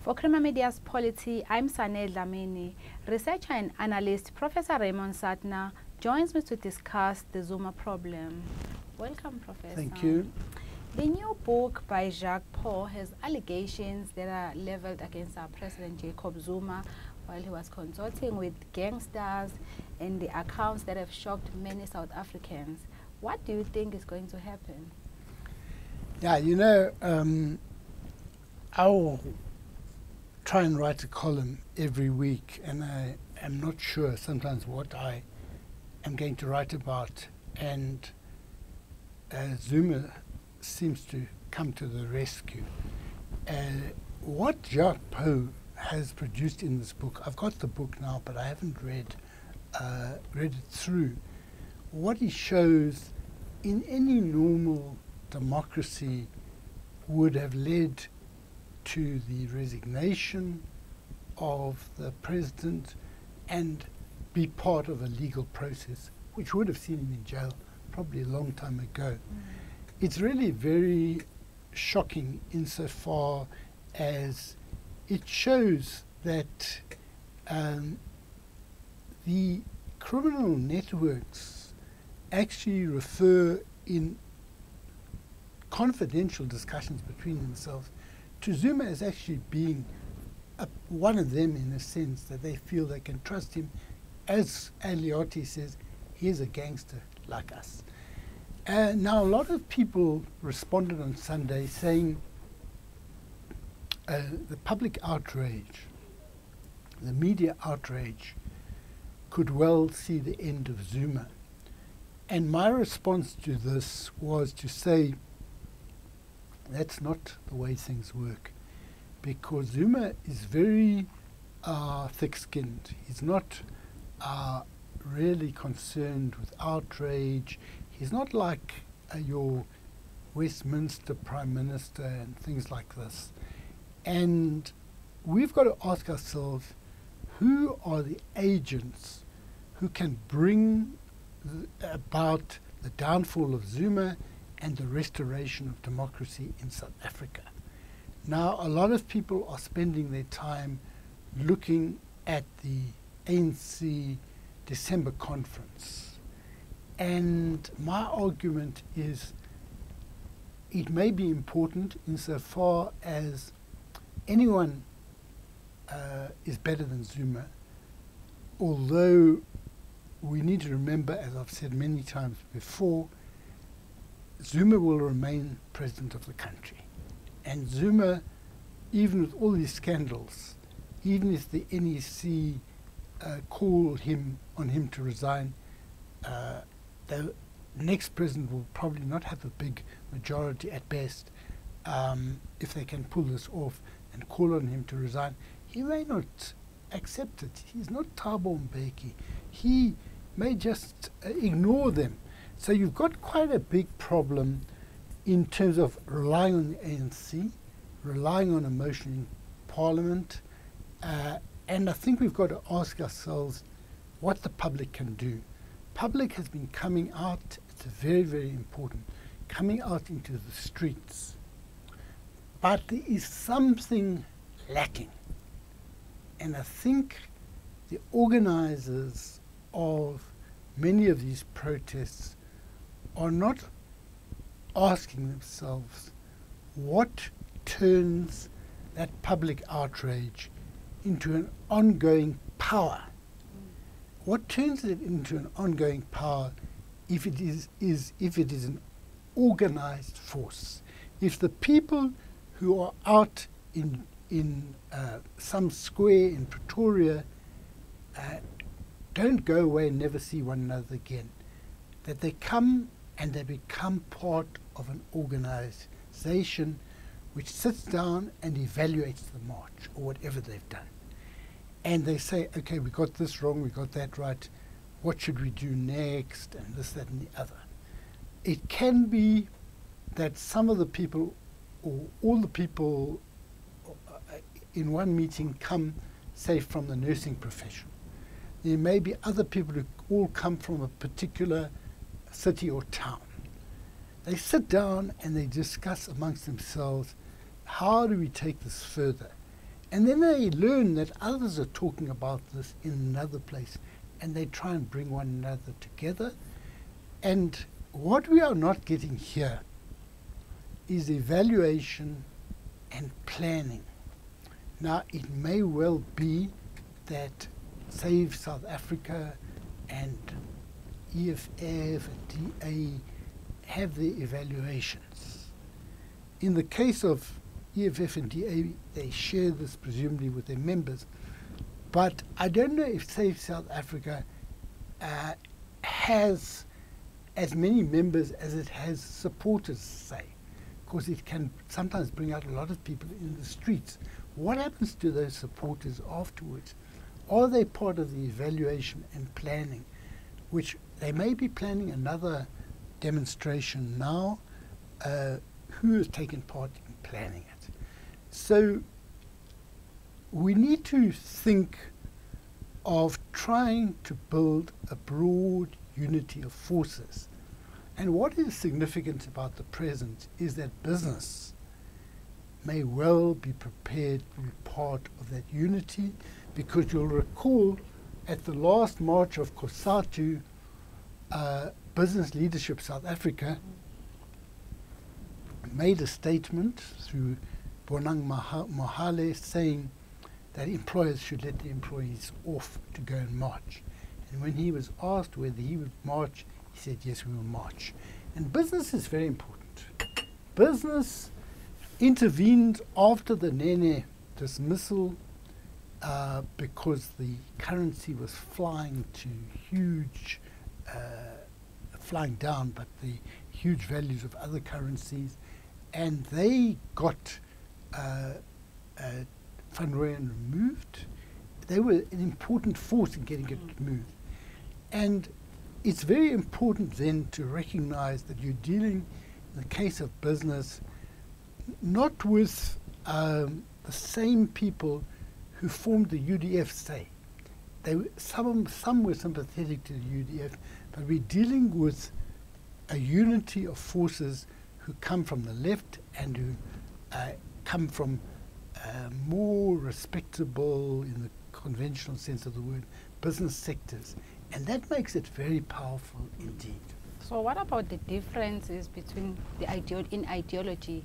For Creamer Media's Polity, I'm Sane Dhlamini. Researcher and analyst Professor Raymond Suttner joins me to discuss the Zuma problem. Welcome, Professor. Thank you. The new book by Jacques Paul has allegations that are leveled against our President Jacob Zuma while he was consorting with gangsters and the accounts that have shocked many South Africans. What do you think is going to happen? Yeah, you know, I'll try and write a column every week, and I am not sure sometimes what I am going to write about, and Zuma seems to come to the rescue. What Jacques Paul has produced in this book, I've got the book now, but I haven't read it through. What he shows in any normal democracy would have led to the resignation of the president and be part of a legal process, which would have seen him in jail probably a long time ago. It's really very shocking insofar as it shows that the criminal networks actually refer in confidential discussions between themselves to Zuma as actually being one of them, in a sense that they feel they can trust him. As Aliotti says, he is a gangster like us. Now, a lot of people responded on Sunday saying the public outrage, the media outrage, could well see the end of Zuma. And my response to this was to say that's not the way things work, because Zuma is very thick-skinned. He's not really concerned with outrage. He's not like your Westminster Prime Minister and things like this. And we've got to ask ourselves, who are the agents who can bring about the downfall of Zuma and the restoration of democracy in South Africa? Now, a lot of people are spending their time looking at the ANC December conference. And my argument is it may be important insofar as anyone is better than Zuma, although we need to remember, as I've said many times before, Zuma will remain president of the country. And Zuma, even with all these scandals, even if the NEC called on him to resign, the next president will probably not have a big majority at best. If they can pull this off and call on him to resign, he may not accept it. He's not Thabo Mbeki. He may just ignore them. So you've got quite a big problem in terms of relying on the ANC, relying on a motion in Parliament, and I think we've got to ask ourselves what the public can do. Public has been coming out, it's very, very important, coming out into the streets. But there is something lacking. And I think the organizers of many of these protests are not asking themselves what turns that public outrage into an ongoing power. What turns it into an ongoing power if it is an organized force? If the people who are out in some square in Pretoria don't go away and never see one another again, that they come and they become part of an organization which sits down and evaluates the march or whatever they've done. And they say, okay, we got this wrong, we got that right, what should we do next, and this, that, and the other. It can be that some of the people or all the people in one meeting come, say, from the nursing profession. There may be other people who all come from a particular city or town. They sit down and they discuss amongst themselves, how do we take this further? And then they learn that others are talking about this in another place, and they try and bring one another together. And what we are not getting here is evaluation and planning. Now, it may well be that Save South Africa and EFF and DA have their evaluations. In the case of EFF and DA, they share this presumably with their members. But I don't know if Save South Africa has as many members as it has supporters, say, because it can sometimes bring out a lot of people in the streets. What happens to those supporters afterwards? Are they part of the evaluation and planning, which they may be planning another demonstration now? Who has taken part in planning it? So we need to think of trying to build a broad unity of forces. And what is significant about the present is that business may well be prepared to be part of that unity, because you'll recall at the last march of COSATU, Business Leadership South Africa made a statement through Bonang Mohale saying that employers should let the employees off to go and march. And when he was asked whether he would march, he said, yes, we will march. And business is very important. Business intervened after the Nene dismissal because the currency was flying to huge, flying down, but the huge values of other currencies. And they got Van Rooyen removed. They were an important force in getting it removed. And it's very important then to recognize that you're dealing, in the case of business, not with the same people who formed the UDF, say. Some were sympathetic to the UDF, but we're dealing with a unity of forces who come from the left and who come from more respectable, in the conventional sense of the word, business sectors. And that makes it very powerful indeed. So what about the differences between the ideology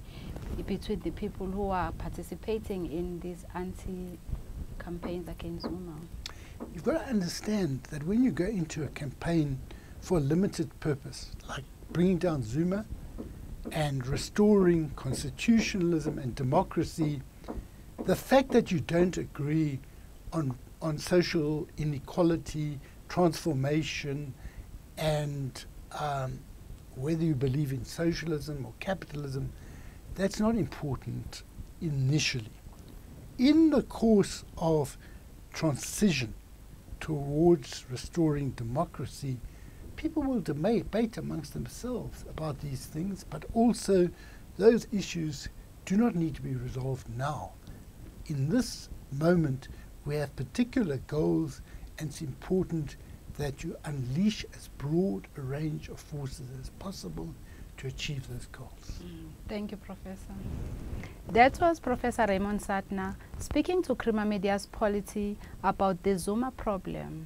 between the people who are participating in these anti-campaigns against Zuma? You've got to understand that when you go into a campaign for a limited purpose, like bringing down Zuma and restoring constitutionalism and democracy, the fact that you don't agree on social inequality, transformation, and whether you believe in socialism or capitalism, that's not important initially. In the course of transition towards restoring democracy, people will debate amongst themselves about these things, but also those issues do not need to be resolved now. In this moment, we have particular goals, and it's important that you unleash as broad a range of forces as possible to achieve those goals. Thank you, Professor. That was Professor Raymond Suttner speaking to Creamer Media's Polity about the Zuma problem.